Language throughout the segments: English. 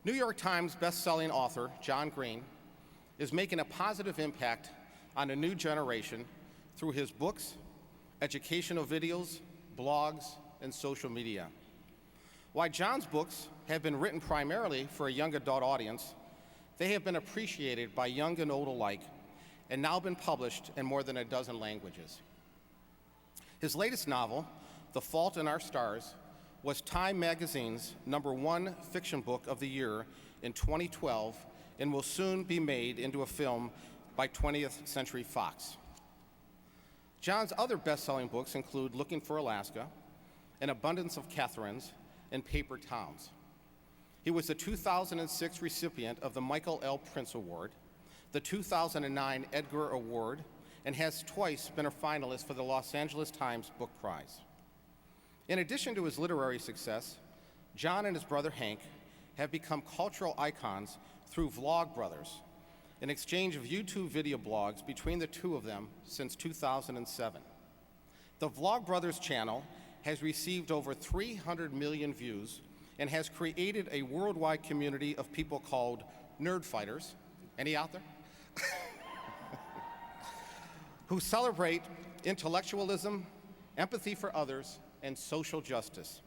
New York Times best-selling author John Green is making a positive impact on a new generation through his books, educational videos, blogs, and social media. While John's books have been written primarily for a young adult audience, they have been appreciated by young and old alike and now been published in more than a dozen languages. His latest novel, The Fault in Our Stars, was Time Magazine's #1 fiction book of the year in 2012 and will soon be made into a film by 20th Century Fox. John's other best-selling books include Looking for Alaska, An Abundance of Catherines, and Paper Towns. He was the 2006 recipient of the Michael L. Prince Award, the 2009 Edgar Award, and has twice been a finalist for the Los Angeles Times Book Prize. In addition to his literary success, John and his brother Hank have become cultural icons through Vlogbrothers, an exchange of YouTube video blogs between the two of them since 2007. The Vlogbrothers channel has received over 300 million views and has created a worldwide community of people called nerd fighters, any out there? Who celebrate intellectualism, empathy for others, and social justice.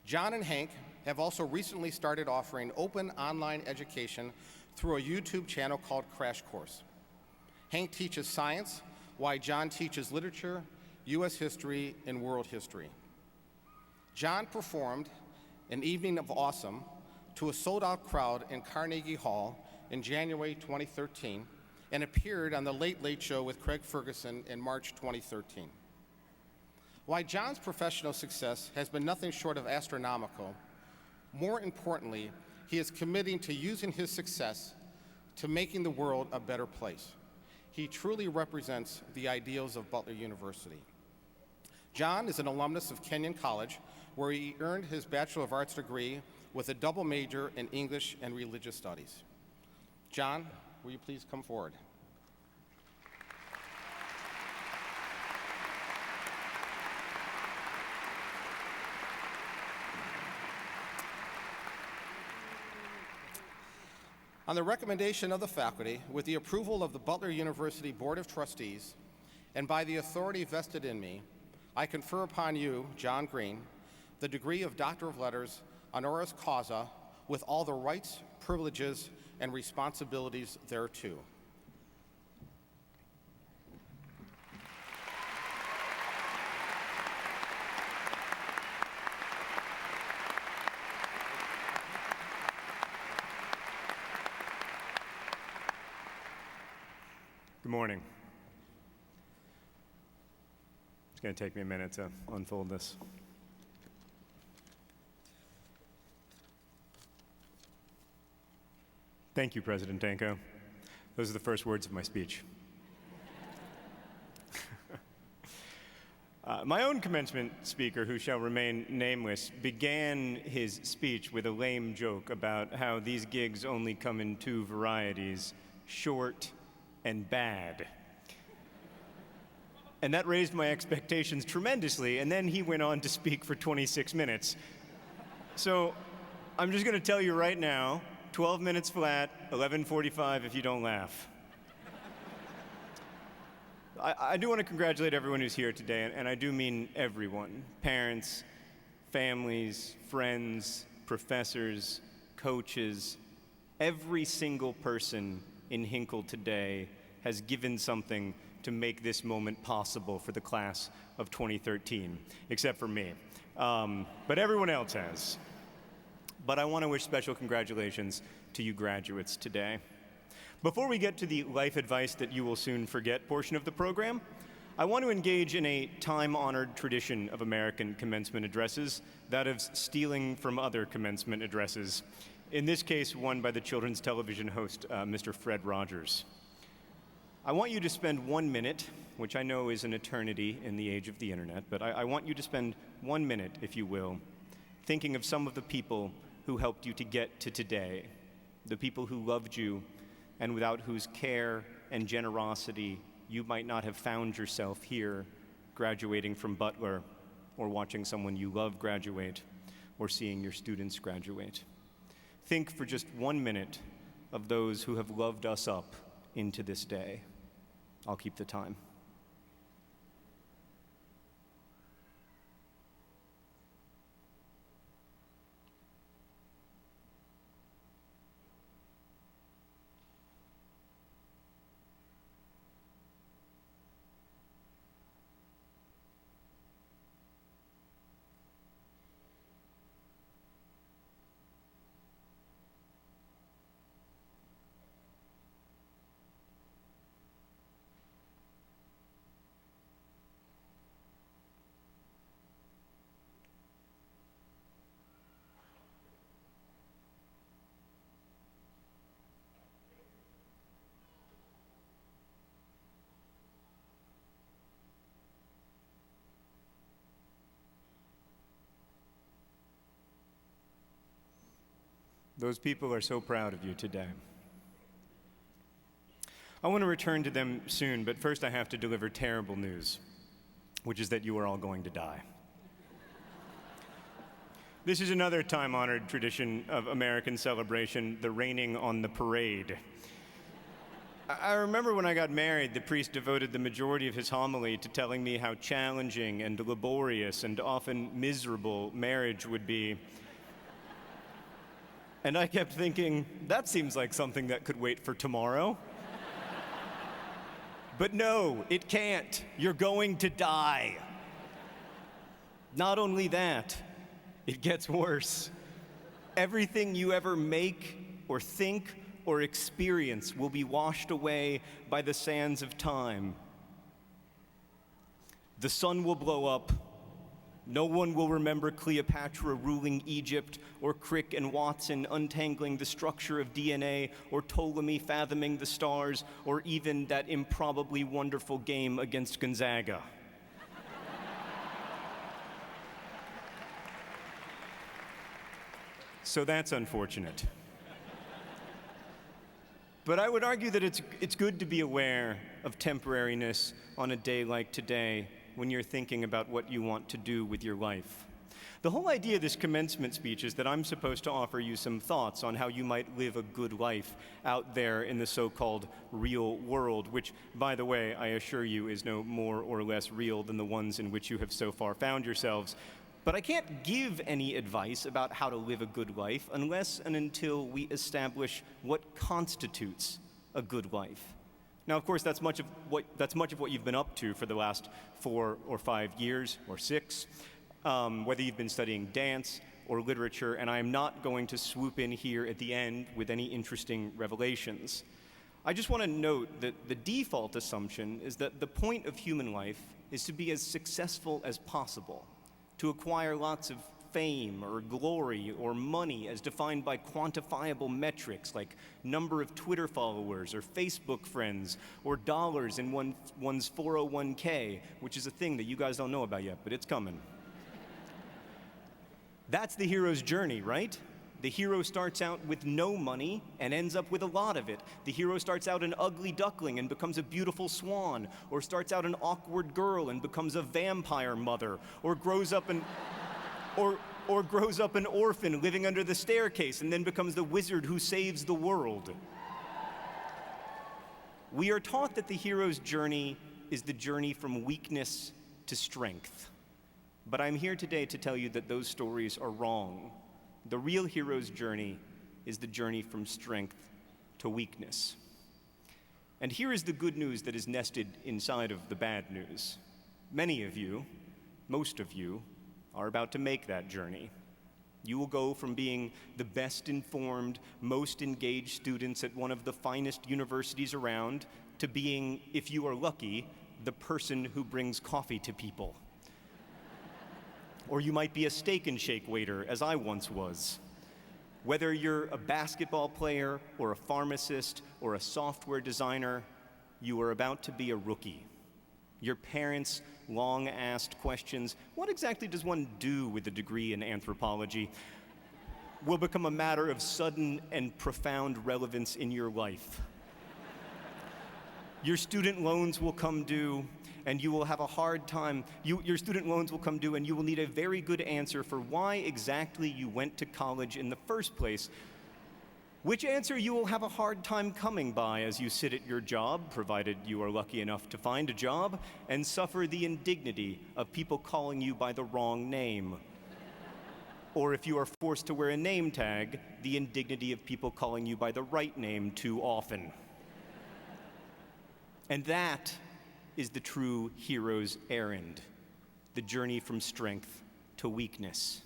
John and Hank have also recently started offering open online education through a YouTube channel called Crash Course. Hank teaches science, while John teaches literature, US history, and world history. John performed an evening of awesome to a sold-out crowd in Carnegie Hall in January 2013 and appeared on The Late Late Show with Craig Ferguson in March 2013. While John's professional success has been nothing short of astronomical, more importantly, he is committing to using his success to making the world a better place. He truly represents the ideals of Butler University. John is an alumnus of Kenyon College, where he earned his Bachelor of Arts degree with a double major in English and Religious Studies. John, will you please come forward? On the recommendation of the faculty, with the approval of the Butler University Board of Trustees, and by the authority vested in me, I confer upon you, John Green, the degree of Doctor of Letters honoris causa with all the rights, privileges, and responsibilities thereto. Good morning. It's going to take me a minute to unfold this. Thank you, President Danko. Those are the first words of my speech. My own commencement speaker, who shall remain nameless, began his speech with a lame joke about how these gigs only come in two varieties, short and bad. And that raised my expectations tremendously, and then he went on to speak for 26 minutes. So I'm just going to tell you right now, 12 minutes flat, 11:45 if you don't laugh. I do want to congratulate everyone who's here today, and I do mean everyone. Parents, families, friends, professors, coaches, every single person in Hinkle today has given something to make this moment possible for the class of 2013, except for me. But everyone else has. But I want to wish special congratulations to you graduates today. Before we get to the life advice that you will soon forget portion of the program, I want to engage in a time-honored tradition of American commencement addresses, that of stealing from other commencement addresses. In this case, one by the children's television host, Mr. Fred Rogers. I want you to spend 1 minute, which I know is an eternity in the age of the internet, but I want you to spend 1 minute, if you will, thinking of some of the people who helped you to get to today, the people who loved you and without whose care and generosity you might not have found yourself here graduating from Butler, or watching someone you love graduate, or seeing your students graduate. think for just 1 minute of those who have loved us up into this day. I'll keep the time. Those people are so proud of you today. I want to return to them soon, but first I have to deliver terrible news, which is that you are all going to die. This is another time-honored tradition of American celebration, the raining on the parade. I remember when I got married, the priest devoted the majority of his homily to telling me how challenging and laborious and often miserable marriage would be. And I kept thinking, that seems like something that could wait for tomorrow. But no, it can't. You're going to die. Not only that, it gets worse. Everything you ever make or think or experience will be washed away by the sands of time. The sun will blow up. No one will remember Cleopatra ruling Egypt, or Crick and Watson untangling the structure of DNA, or Ptolemy fathoming the stars, or even that improbably wonderful game against Gonzaga. So that's unfortunate. But I would argue that it's good to be aware of temporariness on a day like today, when you're thinking about what you want to do with your life. The whole idea of this commencement speech is that I'm supposed to offer you some thoughts on how you might live a good life out there in the so-called real world, which, by the way, I assure you is no more or less real than the ones in which you have so far found yourselves. But I can't give any advice about how to live a good life unless and until we establish what constitutes a good life. Now, of course, that's much of what you've been up to for the last 4 or 5 years, or 6, whether you've been studying dance or literature, and I am not going to swoop in here at the end with any interesting revelations. I just want to note that the default assumption is that the point of human life is to be as successful as possible, to acquire lots of fame or glory or money as defined by quantifiable metrics like number of Twitter followers or Facebook friends or dollars in one's 401k, which is a thing that you guys don't know about yet, but it's coming. That's the hero's journey, right? The hero starts out with no money and ends up with a lot of it. The hero starts out an ugly duckling and becomes a beautiful swan, or starts out an awkward girl and becomes a vampire mother, or grows up an orphan living under the staircase and then becomes the wizard who saves the world. We are taught that the hero's journey is the journey from weakness to strength. But I'm here today to tell you that those stories are wrong. The real hero's journey is the journey from strength to weakness. And here is the good news that is nested inside of the bad news. Many of you, most of you, are about to make that journey. You will go from being the best informed, most engaged students at one of the finest universities around to being, if you are lucky, the person who brings coffee to people. Or you might be a Steak and Shake waiter, as I once was. Whether you're a basketball player or a pharmacist or a software designer, you are about to be a rookie. Your parents long asked questions, what exactly does one do with a degree in anthropology, will become a matter of sudden and profound relevance in your life. Your student loans will come due, and you will have a hard time. Your student loans will come due, and you will need a very good answer for why exactly you went to college in the first place. Which answer you will have a hard time coming by as you sit at your job, provided you are lucky enough to find a job, and suffer the indignity of people calling you by the wrong name. Or if you are forced to wear a name tag, the indignity of people calling you by the right name too often. And that is the true hero's errand, the journey from strength to weakness.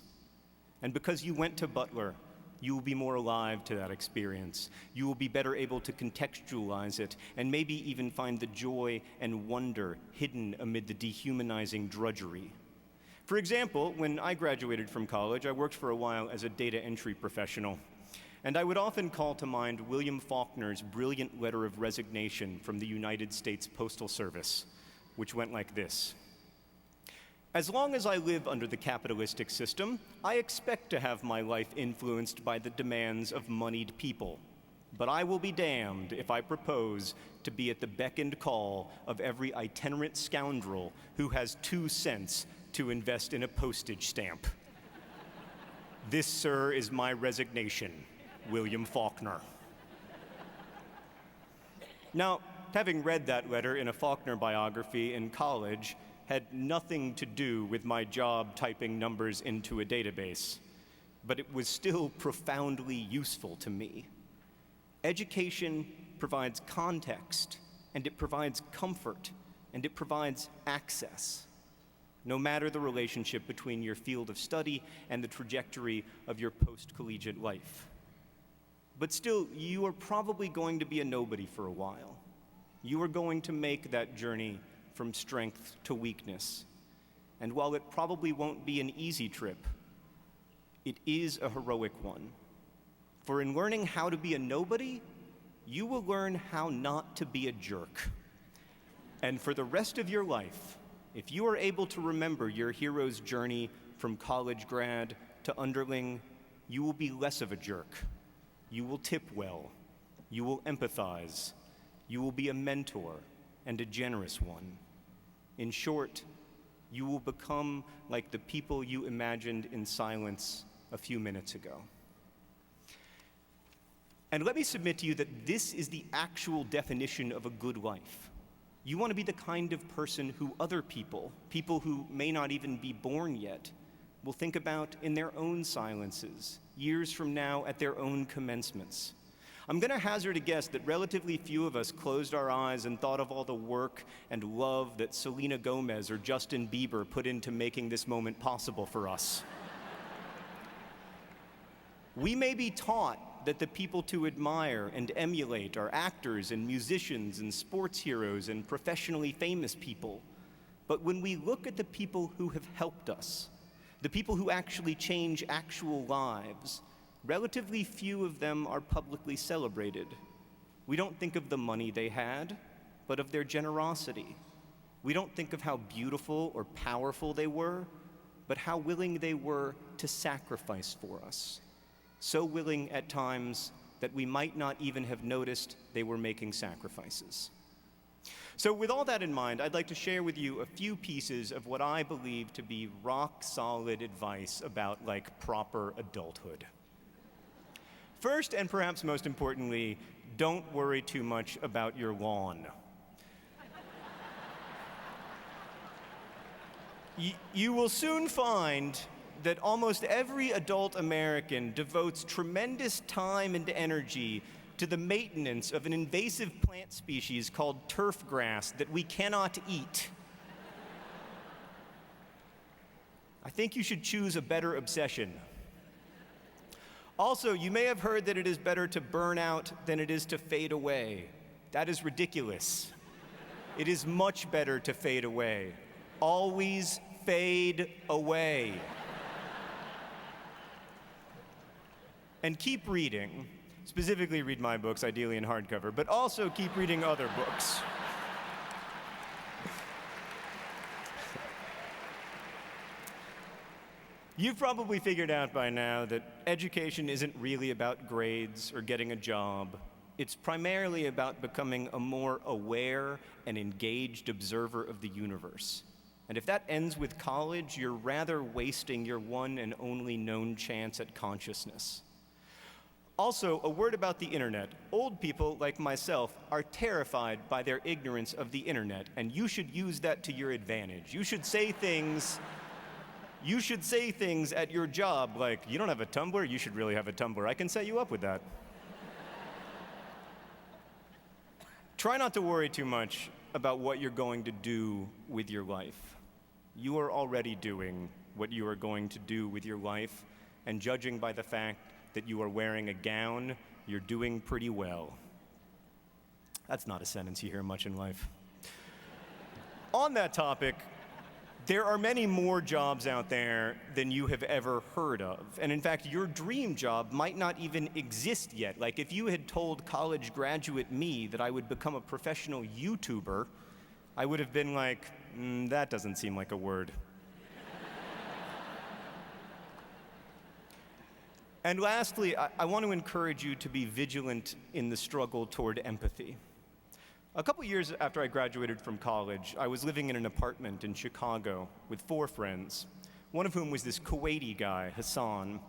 And because you went to Butler, you will be more alive to that experience. You will be better able to contextualize it and maybe even find the joy and wonder hidden amid the dehumanizing drudgery. For example, when I graduated from college, I worked for a while as a data entry professional. And I would often call to mind William Faulkner's brilliant letter of resignation from the United States Postal Service, which went like this. As long as I live under the capitalistic system, I expect to have my life influenced by the demands of moneyed people. But I will be damned if I propose to be at the beck and call of every itinerant scoundrel who has 2 cents to invest in a postage stamp. This, sir, is my resignation, William Faulkner. Now, having read that letter in a Faulkner biography in college had nothing to do with my job typing numbers into a database, but it was still profoundly useful to me. Education provides context, and it provides comfort, and it provides access, no matter the relationship between your field of study and the trajectory of your post-collegiate life. But still, you are probably going to be a nobody for a while. You are going to make that journey from strength to weakness. And while it probably won't be an easy trip, it is a heroic one. For in learning how to be a nobody, you will learn how not to be a jerk. And for the rest of your life, if you are able to remember your hero's journey from college grad to underling, you will be less of a jerk. You will tip well. You will empathize. You will be a mentor and a generous one. In short, you will become like the people you imagined in silence a few minutes ago. And let me submit to you that this is the actual definition of a good life. You want to be the kind of person who other people who may not even be born yet, will think about in their own silences, years from now at their own commencements. I'm going to hazard a guess that relatively few of us closed our eyes and thought of all the work and love that Selena Gomez or Justin Bieber put into making this moment possible for us. We may be taught that the people to admire and emulate are actors and musicians and sports heroes and professionally famous people. But when we look at the people who have helped us, the people who actually change actual lives, relatively few of them are publicly celebrated. We don't think of the money they had, but of their generosity. We don't think of how beautiful or powerful they were, but how willing they were to sacrifice for us. So willing at times that we might not even have noticed they were making sacrifices. So with all that in mind, I'd like to share with you a few pieces of what I believe to be rock-solid advice about, proper adulthood. First, and perhaps most importantly, don't worry too much about your lawn. You will soon find that almost every adult American devotes tremendous time and energy to the maintenance of an invasive plant species called turf grass that we cannot eat. I think you should choose a better obsession. Also, you may have heard that it is better to burn out than it is to fade away. That is ridiculous. It is much better to fade away. Always fade away. And keep reading. Specifically read my books, ideally in hardcover, but also keep reading other books. You've probably figured out by now that education isn't really about grades or getting a job. It's primarily about becoming a more aware and engaged observer of the universe. And if that ends with college, you're rather wasting your one and only known chance at consciousness. Also, a word about the internet. Old people, like myself, are terrified by their ignorance of the internet, and you should use that to your advantage. You should say things at your job like, you don't have a Tumblr? You should really have a Tumblr. I can set you up with that. Try not to worry too much about what you're going to do with your life. You are already doing what you are going to do with your life, and judging by the fact that you are wearing a gown, you're doing pretty well. That's not a sentence you hear much in life. On that topic, there are many more jobs out there than you have ever heard of. And in fact, your dream job might not even exist yet. Like if you had told college graduate me that I would become a professional YouTuber, I would have been like, that doesn't seem like a word. And lastly, I want to encourage you to be vigilant in the struggle toward empathy. A couple years after I graduated from college, I was living in an apartment in Chicago with 4 friends, one of whom was this Kuwaiti guy, Hassan.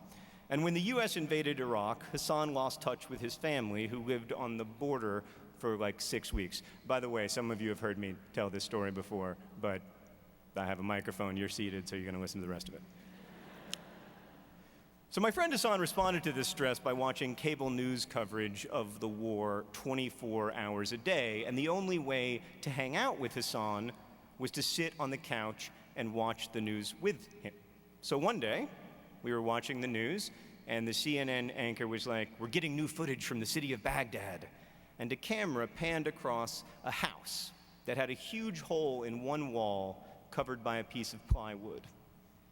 And when the US invaded Iraq, Hassan lost touch with his family, who lived on the border for like 6 weeks. By the way, some of you have heard me tell this story before, but I have a microphone, you're seated, so you're going to listen to the rest of it. So my friend Hassan responded to this stress by watching cable news coverage of the war 24 hours a day, and the only way to hang out with Hassan was to sit on the couch and watch the news with him. So one day, we were watching the news, and the CNN anchor was like, "We're getting new footage from the city of Baghdad." And a camera panned across a house that had a huge hole in one wall covered by a piece of plywood.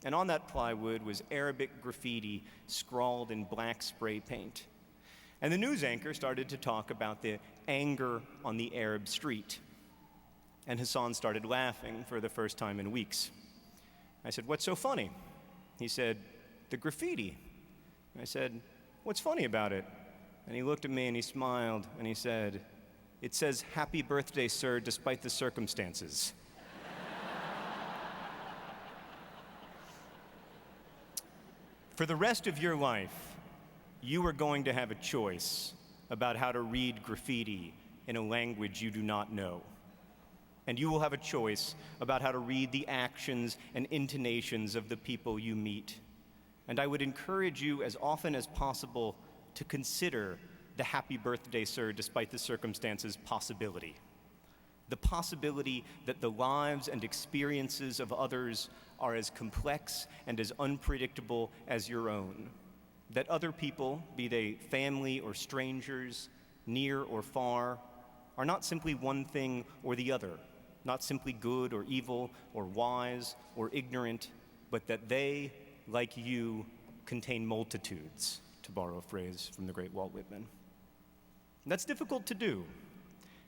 And on that plywood was Arabic graffiti scrawled in black spray paint. And the news anchor started to talk about the anger on the Arab street. And Hassan started laughing for the first time in weeks. I said, "What's so funny?" He said, "The graffiti." I said, "What's funny about it?" And he looked at me and he smiled and he said, "It says, 'Happy birthday, sir, despite the circumstances.'" For the rest of your life, you are going to have a choice about how to read graffiti in a language you do not know. And you will have a choice about how to read the actions and intonations of the people you meet. And I would encourage you as often as possible to consider the "happy birthday, sir, despite the circumstances" possibility. The possibility that the lives and experiences of others are as complex and as unpredictable as your own. That other people, be they family or strangers, near or far, are not simply one thing or the other, not simply good or evil or wise or ignorant, but that they, like you, contain multitudes, to borrow a phrase from the great Walt Whitman. That's difficult to do.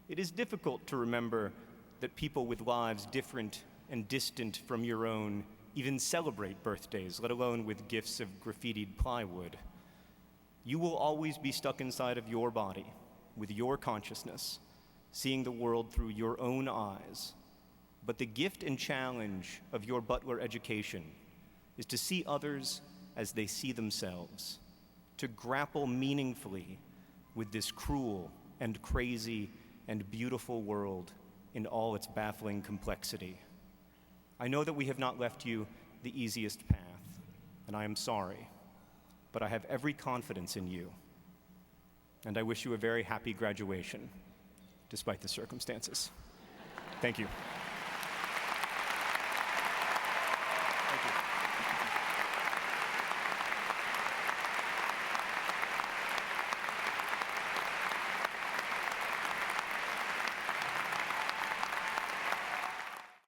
It is difficult to remember that people with lives different and distant from your own even celebrate birthdays, let alone with gifts of graffitied plywood. You will always be stuck inside of your body, with your consciousness, seeing the world through your own eyes. But the gift and challenge of your Butler education is to see others as they see themselves, to grapple meaningfully with this cruel and crazy and beautiful world in all its baffling complexity. I know that we have not left you the easiest path, and I am sorry, but I have every confidence in you, and I wish you a very happy graduation, despite the circumstances. Thank you.